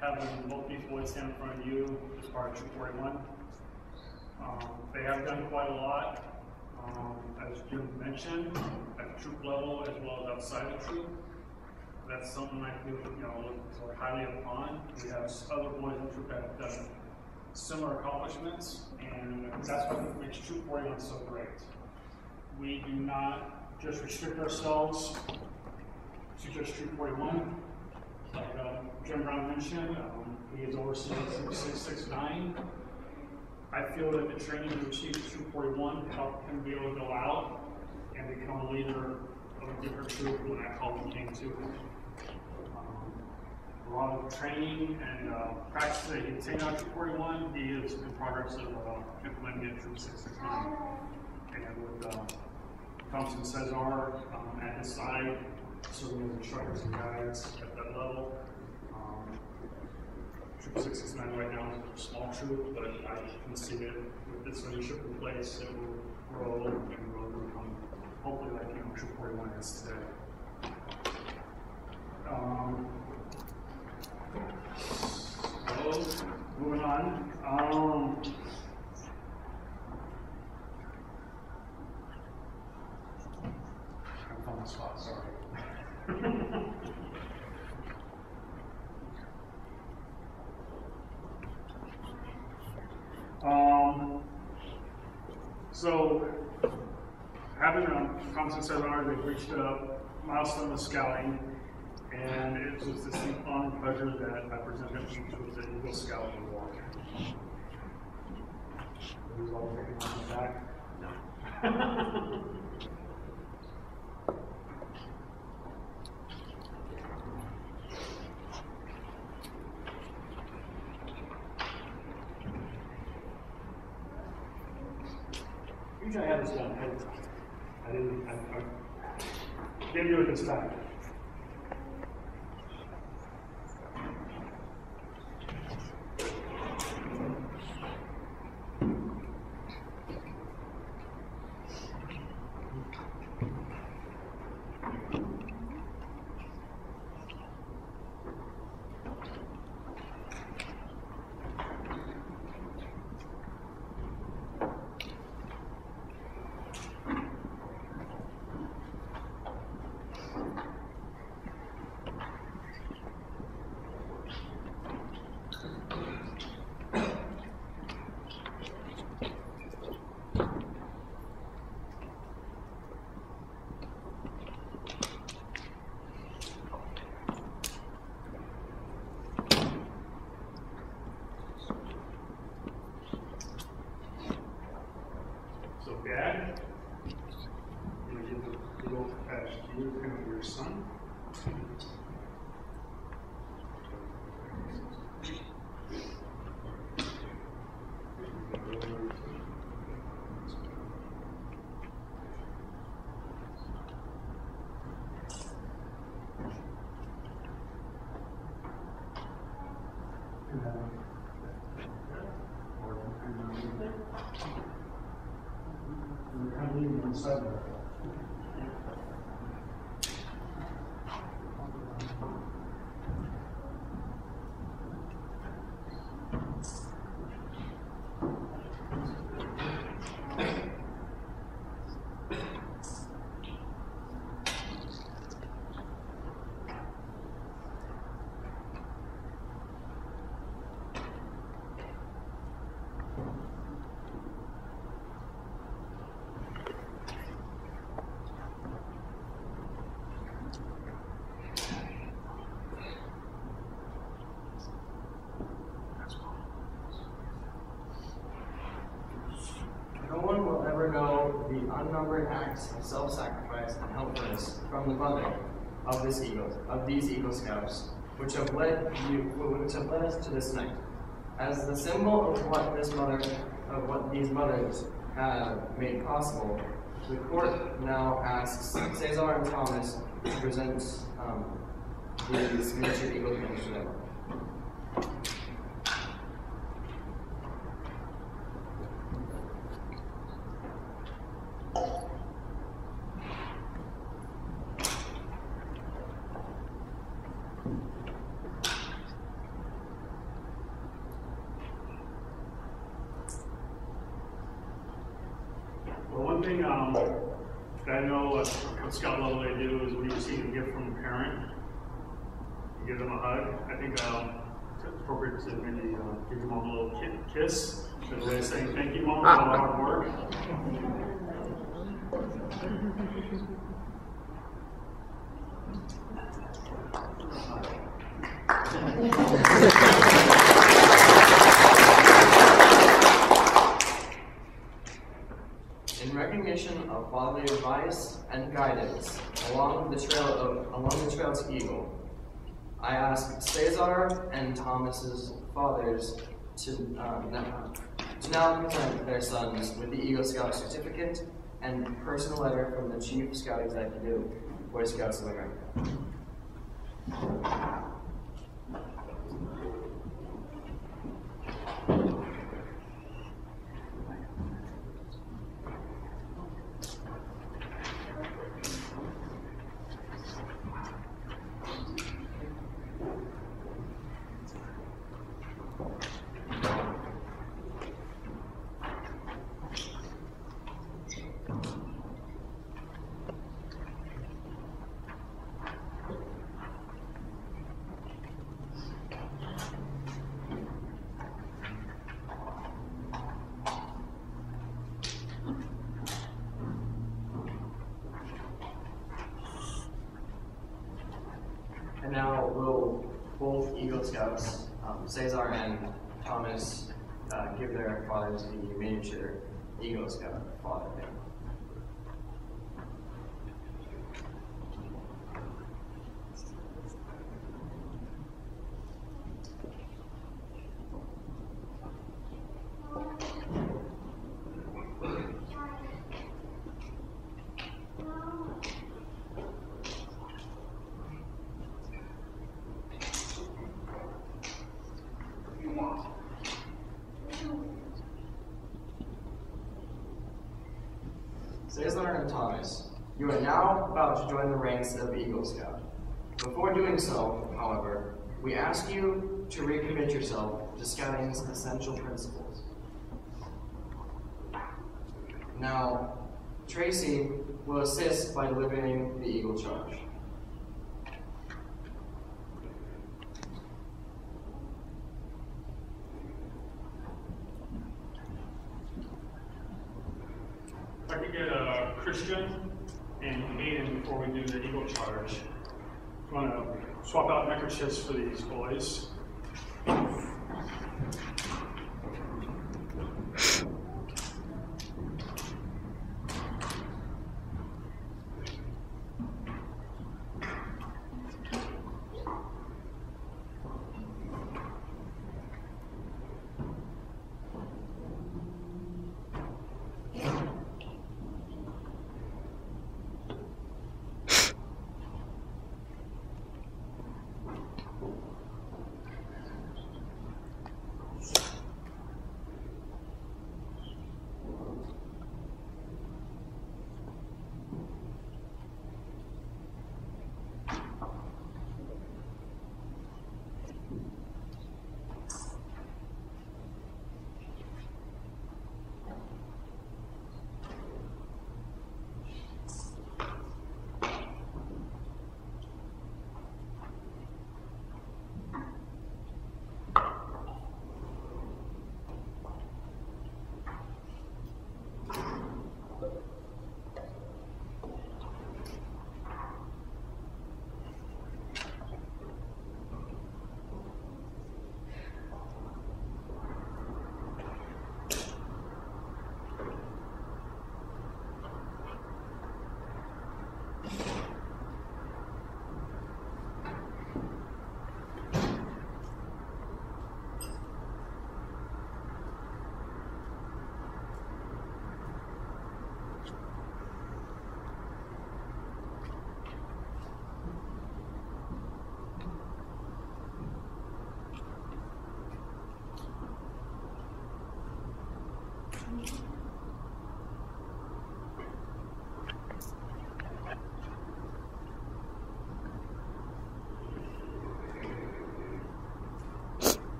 having both these boys stand in front of you as part of Troop 41. They have done quite a lot, as Jim mentioned, at the troop level as well as outside the troop. That's something I feel, look highly upon. We have other boys in the troop that have done similar accomplishments, and that's what makes Troop 41 so great. We do not just restrict ourselves to just Troop 41. Like Jim Brown mentioned, he is overseeing Troop 669. I feel that the training he received at Troop 41 helped him be able to go out and become a leader of a different troop when that call came to him. A lot of training and practice that he obtained out of Troop 41, he is in progress of implementing at Troop 669. And with Thompson Cesar at his side, serving as instructors and guides at that level. Troop 669 right now is a small troop, but I can see that with this leadership in place, it will grow and grow to become hopefully like Troop 41 is today. So, moving on. I'm on the spot, sorry. So, having Thompson Cesar, they've reached a milestone of scouting, and it's just this honor and pleasure that I present them to the Eagle Scout Award. Who's all taking on the back? No. Usually I have this done ahead of time. I didn't do it this time. Dad, I'm going to give the little patch to you, kind of your son. No one will ever know the unnumbered acts of self-sacrifice and helpfulness from the mother of these Eagle Scouts, which have led us to this night. As the symbol of what these mothers have made possible, the court now asks Cesar and Thomas to present these miniature Eagle pins to them. thing that I know at Scout level they do is when you receive a gift from a parent, you give them a hug. I think it's appropriate to maybe give your mom a little kiss. Because they're saying thank you, mom, for all the hard work. In recognition of fatherly advice and guidance along the trail to Eagle, I ask Cesar and Thomas's fathers to now present their sons with the Eagle Scout certificate and personal letter from the Chief Scout Executive, Boy Scouts of America. And now will both Eagle Scouts, Cesar and Thomas, give their fathers the miniature Eagle Scout father name. Cesar and Thomas, you are now about to join the ranks of Eagle Scout. Before doing so, however, we ask you to recommit yourself to Scouting's essential principles. Now, Tracy will assist by delivering the Eagle Charge. If I could get Christian and Hayden before we do the Eagle Charge. I'm going to swap out neckerchiefs for these boys.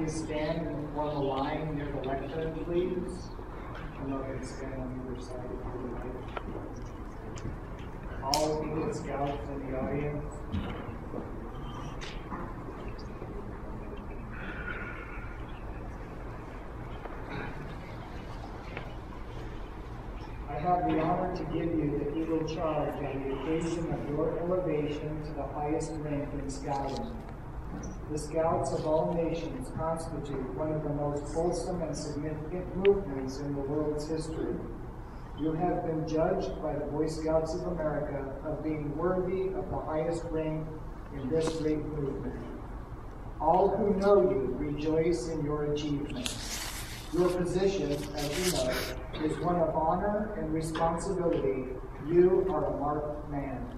please stand and form a line near the lectern, please? And you can stand on either side if you would like. All Eagle Scouts in the audience. I have the honor to give you the Eagle Charge on the occasion of your elevation to the highest rank in Scouting. The Scouts of all nations constitute one of the most wholesome and significant movements in the world's history. You have been judged by the Boy Scouts of America of being worthy of the highest rank in this great movement. All who know you rejoice in your achievement. Your position, as you know, is one of honor and responsibility. You are a marked man.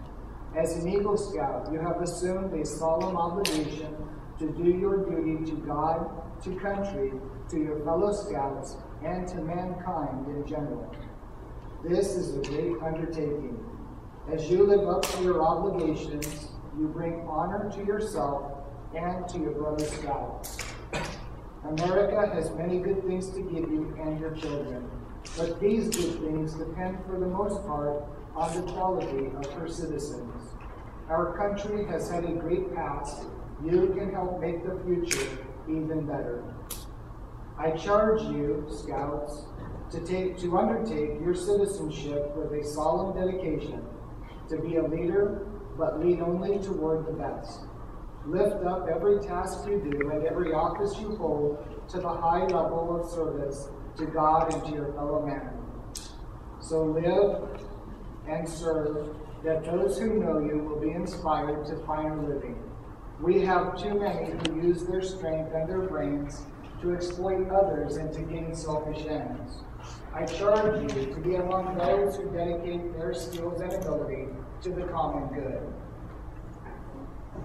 As an Eagle Scout, you have assumed a solemn obligation to do your duty to God, to country, to your fellow Scouts, and to mankind in general. This is a great undertaking. As you live up to your obligations, you bring honor to yourself and to your brother Scouts. America has many good things to give you and your children, but these good things depend for the most part on the quality of her citizens. Our country has had a great past. You can help make the future even better. I charge you, Scouts, to undertake your citizenship with a solemn dedication, to be a leader, but lead only toward the best. Lift up every task you do and every office you hold to the high level of service to God and to your fellow man. So live and serve, that those who know you will be inspired to finer living. We have too many who use their strength and their brains to exploit others and to gain selfish ends. I charge you to be among those who dedicate their skills and ability to the common good.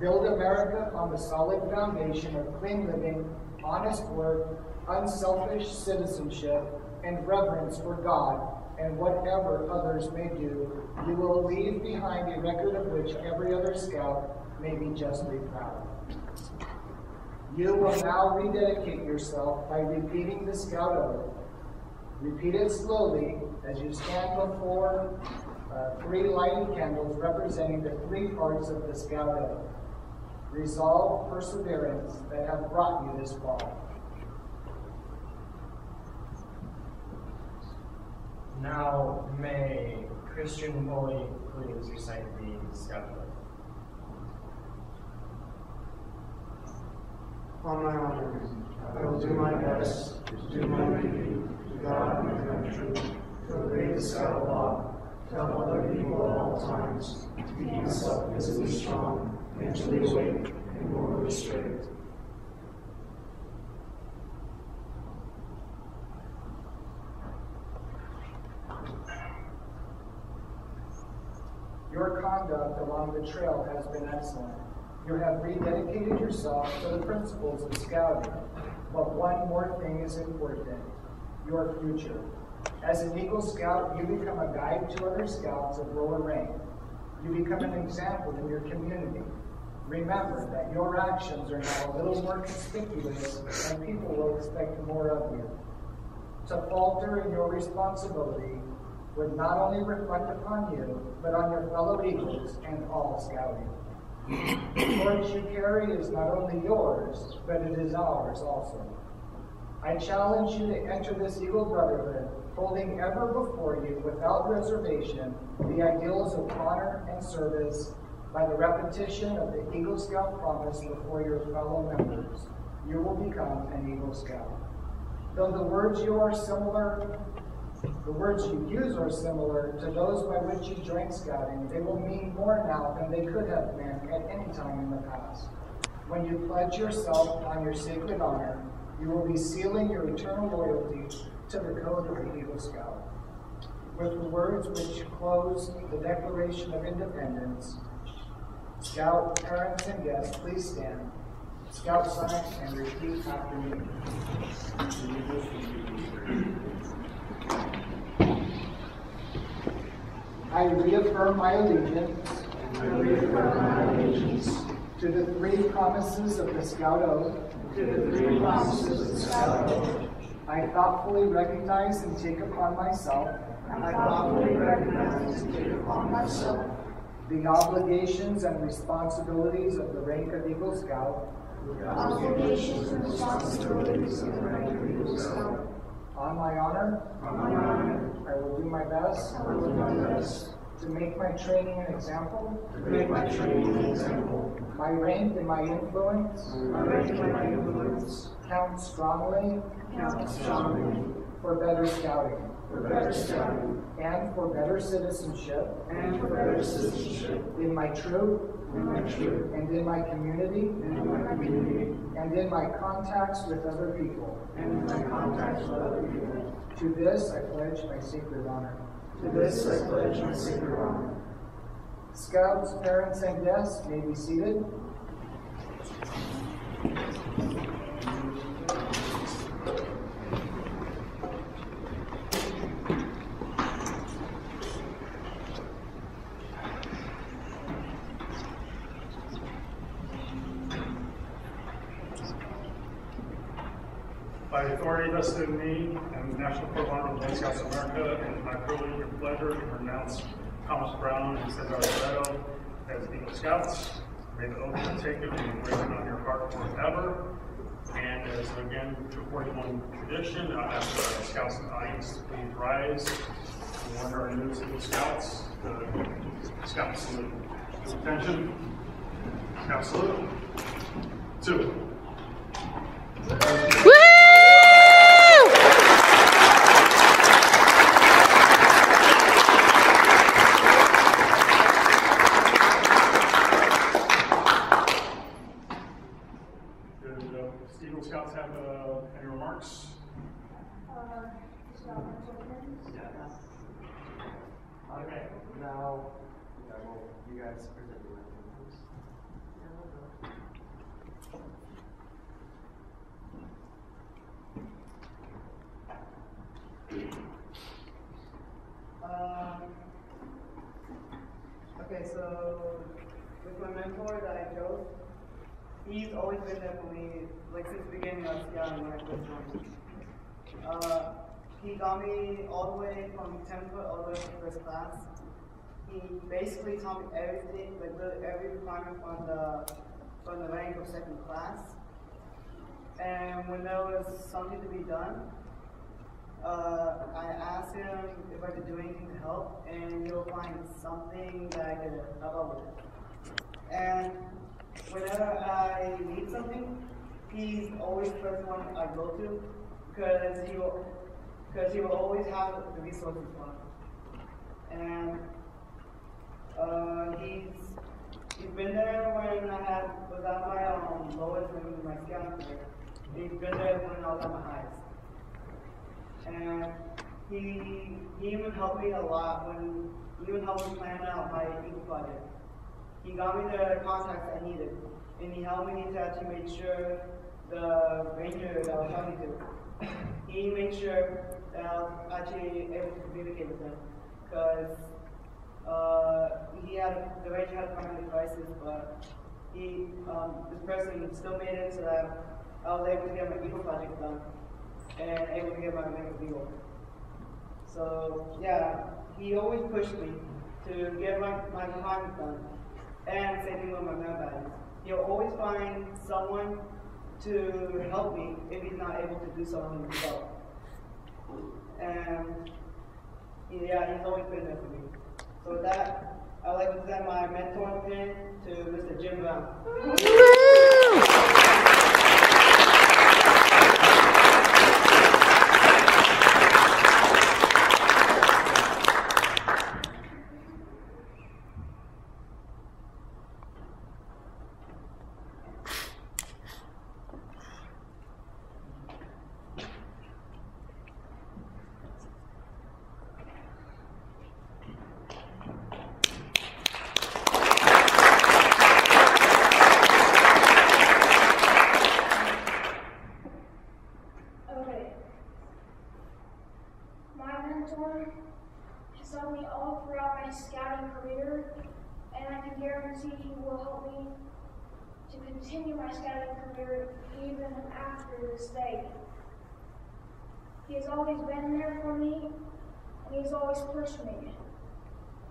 Build America on the solid foundation of clean living, honest work, unselfish citizenship, and reverence for God, and whatever others may do, you will leave behind a record of which every other Scout may be justly proud. You will now rededicate yourself by repeating the Scout Oath. Repeat it slowly as you stand before 3 lighted candles representing the 3 parts of the Scout Oath. Resolve, perseverance that have brought you this far. Now may Christian Boy please recite the Scout Oath. On my honor, I will do my best to do my duty to God and the country, to obey the Scout law, to help other people at all times, to keep myself physically strong, mentally awake, and morally straight. Your conduct along the trail has been excellent. You have rededicated yourself to the principles of Scouting, but one more thing is important: your future. As an Eagle Scout, you become a guide to other Scouts of lower rank. You become an example in your community. Remember that your actions are now a little more conspicuous, and people will expect more of you. To falter in your responsibility would not only reflect upon you, but on your fellow Eagles and all Scouting. The torch you carry is not only yours, but it is ours also. I challenge you to enter this Eagle Brotherhood, holding ever before you, without reservation, the ideals of honor and service by the repetition of the Eagle Scout promise before your fellow members. You will become an Eagle Scout. Though the words you use are similar to those by which you joined Scouting, they will mean more now than they could have meant at any time in the past. When you pledge yourself on your sacred honor, you will be sealing your eternal loyalty to the code of the Eagle Scout. With the words which close the Declaration of Independence, Scout parents and guests, please stand. Scout sign and repeat after me. I reaffirm my allegiance to the 3 promises of the Scout Oath, to the three promises of the Scout Code. I thoughtfully recognize and take upon myself the obligations and responsibilities of the rank of Eagle Scout. On my honor, I will do my best to make my training an example. My rank and my influence count strongly for better scouting. And for better citizenship in my troop and in my community and in my contacts with other people. To this I pledge my sacred honor. Scouts, parents, and guests may be seated. By the authority vested in me and the National Program of Boy Scouts of America, it is my privilege and pleasure to pronounce Thomas Brown and Cesar Loretto as Eagle Scouts. May the oath you take be written on your heart forever. And as again, 241 tradition, I ask the Scouts and audience to please rise and learn our new Eagle Scouts, the Scout salute. Attention, Scout salute. 2. Eagle Scouts have any remarks? Okay, now you guys present your Okay, so with my mentor that I chose, he's always been there for me, like since the beginning of scouting when I first joined. He got me all the way from 10 foot all the way to first class. He basically taught me everything, like every requirement from the rank of second class. And when there was something to be done, I asked him if I could do anything to help, and he'll find something that I could help out with. And whenever I need something, he's always the first one I go to, because he will always have the resources for me. And he's been there when I was at my lowest in my scouting career. He's been there when I was at my highest. And he even helped me a lot he even helped me plan out my Eagle project. He got me the contacts I needed, and he helped me to actually make sure the ranger that I was talking to, he made sure that I was actually able to communicate with him, because the ranger had a primary crisis, but this person still made it so that I was able to get my Eagle project done and able to get my rank of Eagle. So yeah, he always pushed me to get my requirements done, and same thing with my merit badges. He'll always find someone to help me if he's not able to do something himself. And yeah, he's always been there for me. So with that, I'd like to present my mentor pin to Mr. Jim Brown. to continue my scouting career even after this day. He has always been there for me, and he's always pushed me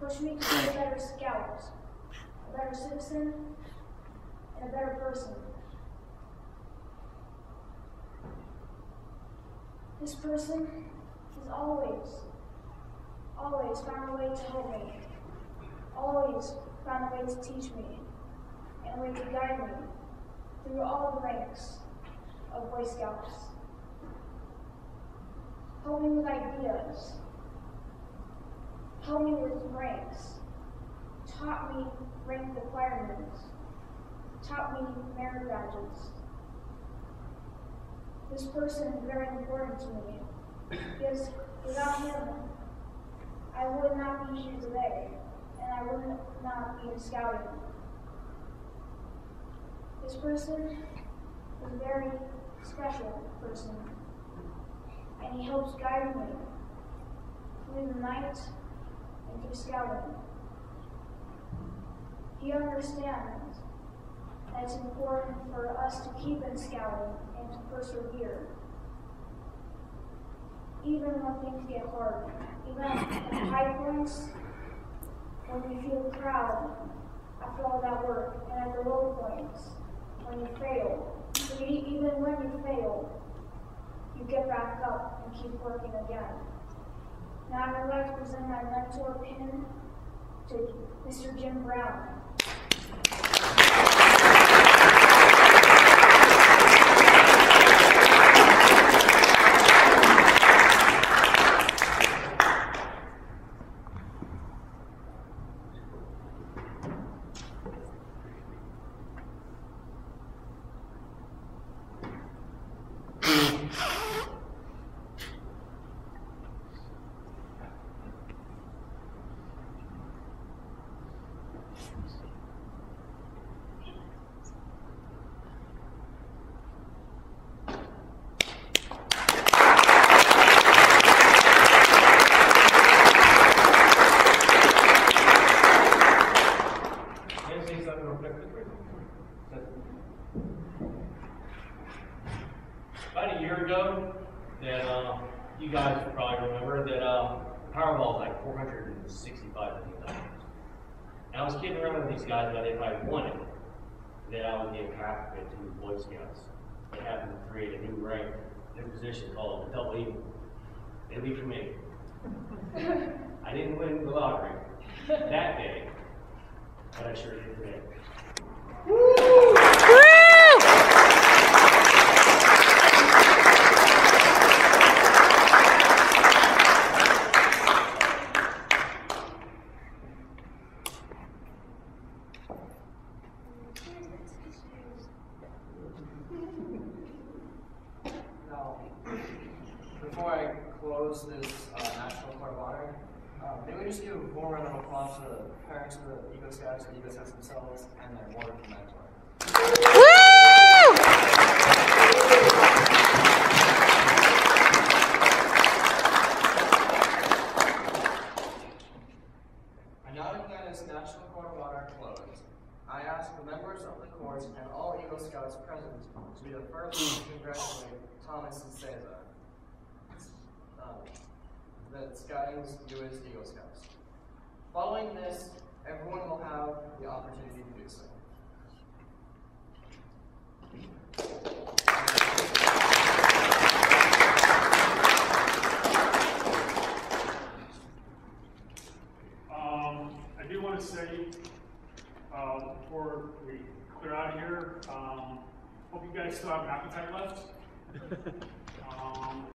to be a better scout, a better citizen, and a better person. This person has always found a way to help me, always found a way to teach me, and a way to guide me through all the ranks of Boy Scouts. Help me with ideas, help me with ranks, taught me rank requirements, taught me merit badges. This person is very important to me, because without him, I would not be here today, and I would not be in scouting. This person is a very special person, and he helps guide me through the night and through scouting. He understands that it's important for us to keep in scouting and to persevere. Even when things get hard, even at high points, when you feel proud after all that work, and at the low points, when you fail. Even when you fail, you get back up and keep working again. Now I would like to present my mentor pin to Mr. Jim Brown. About a year ago, that you guys probably remember that Powerball was like $465 million. And I was kidding around with these guys about if I won it, that I would give half of it to the Boy Scouts. They happened to create a new rank, new position called the Double Eagle. It'll be for me. I didn't win the lottery that day, but I sure did today. Now, before I close this National Court of Honor, maybe we just give a warm round of applause to the parents of the Eagle Scouts, the Eagle Scouts themselves, and their wonderful mentor. And now that this National Court of Honor closed, I ask the members of the court and all Eagle Scouts present to be the first to congratulate Thomas and Cesar, the Scouting's newest Eagle Scouts. Following this, everyone will have the opportunity to do so.